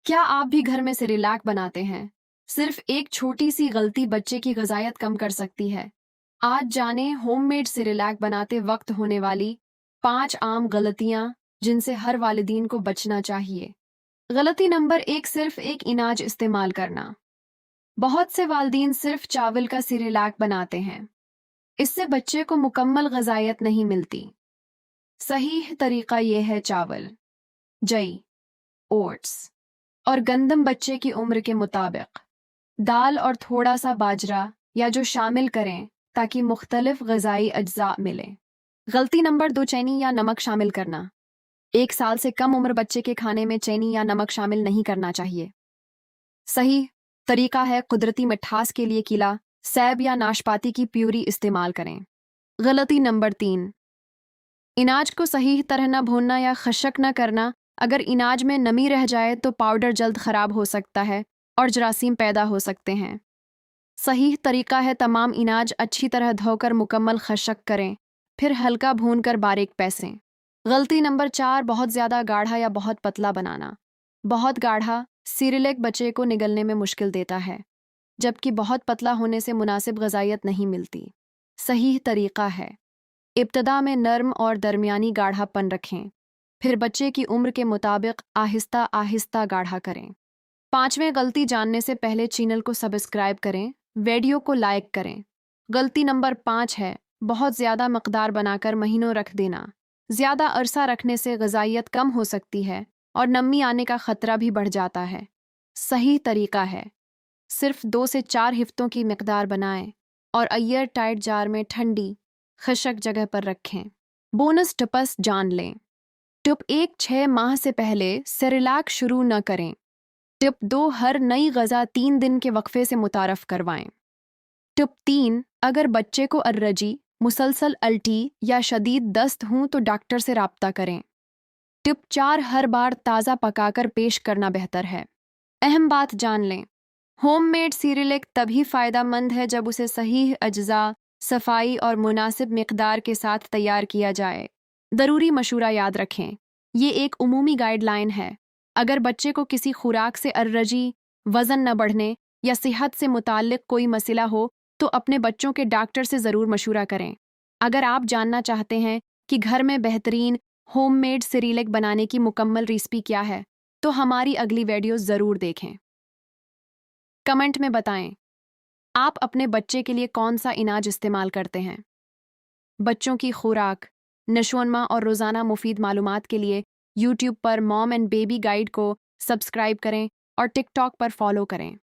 क्या आप भी घर में सेरेलैक बनाते हैं? सिर्फ एक छोटी सी गलती बच्चे की ग़िज़ायत कम कर सकती है। आज जानें होममेड सेरेलैक बनाते वक्त होने वाली 5 आम गलतियां जिनसे हर वालिदीन को बचना चाहिए। गलती नंबर 1, सिर्फ एक इनाज इस्तेमाल करना। बहुत से वालिदीन सिर्फ चावल का सेरेलैक बनाते हैं। इससे बच्चे को मुकम्मल ग़िज़ायत नहीं मिलती। सही तरीका यह है चावल, जई, ओट्स और गंदम बच्चे की उम्र के मुताबिक, दाल और थोड़ा सा बाजरा या जो शामिल करें ताकि मुख्तलिफ ग़िज़ाई अज्जा मिलें। गलती नंबर 2, चीनी या नमक शामिल करना। 1 साल से कम उम्र बच्चे के खाने में चीनी या नमक शामिल नहीं करना चाहिए। सही तरीका है कुदरती मिठास के लिए केला, सेब या नाशपाती की प्यूरी इस्तेमाल करें। गलती नंबर 3, इनाज को सही तरह न भूनना या खशक न करना। अगर इनाज में नमी रह जाए तो पाउडर जल्द ख़राब हो सकता है और जरासीम पैदा हो सकते हैं। सही तरीका है तमाम इनाज अच्छी तरह धोकर मुकम्मल खशक करें, फिर हल्का भूनकर बारीक पीसें। गलती नंबर 4, बहुत ज़्यादा गाढ़ा या बहुत पतला बनाना। बहुत गाढ़ा सेरेलैक बच्चे को निगलने में मुश्किल देता है, जबकि बहुत पतला होने से मुनासिब ग़िज़ायत नहीं मिलती। सही तरीका है इब्तदा में नरम और दरमियानी गाढ़ापन रखें, फिर बच्चे की उम्र के मुताबिक आहिस्ता आहिस्ता गाढ़ा करें। 5वें गलती जानने से पहले चैनल को सब्सक्राइब करें, वीडियो को लाइक करें। गलती नंबर 5 है बहुत ज़्यादा मकदार बनाकर महीनों रख देना। ज़्यादा अरसा रखने से ग़िज़ायत कम हो सकती है और नमी आने का ख़तरा भी बढ़ जाता है। सही तरीका है सिर्फ 2 से 4 हिफ्तों की मकदार बनाएं और एयर टाइट जार में ठंडी खशक जगह पर रखें। बोनस टिप्स जान लें। टिप 1, 6 माह से पहले सेरेलैक शुरू न करें। टिप 2, हर नई ग़िज़ा 3 दिन के वक्फे से मुतारफ़ करवाएं। टिप 3, अगर बच्चे को एलर्जी, मुसलसल अल्टी या शदीद दस्त हों तो डॉक्टर से राब्ता करें। टिप 4, हर बार ताज़ा पकाकर पेश करना बेहतर है। अहम बात जान लें, होममेड सेरेलैक तभी फ़ायदेमंद है जब उसे सही अज्जा, सफाई और मुनासिब मिक़दार के साथ तैयार किया जाए। ज़रूरी मशूरा याद रखें, ये एक उमूमी गाइडलाइन है। अगर बच्चे को किसी खुराक से एलर्जी, वज़न न बढ़ने या सेहत से मुताल्लिक़ कोई मसला हो तो अपने बच्चों के डॉक्टर से ज़रूर मशूरा करें। अगर आप जानना चाहते हैं कि घर में बेहतरीन होममेड सेरेलैक बनाने की मुकम्मल रेसिपी क्या है, तो हमारी अगली वीडियो ज़रूर देखें। कमेंट में बताएं आप अपने बच्चे के लिए कौन सा इनाज इस्तेमाल करते हैं। बच्चों की खुराक, नशोनमा और रोज़ाना मुफीद मालूमात के लिए यूट्यूब पर मॉम एंड बेबी गाइड को सब्सक्राइब करें और टिकटॉक पर फॉलो करें।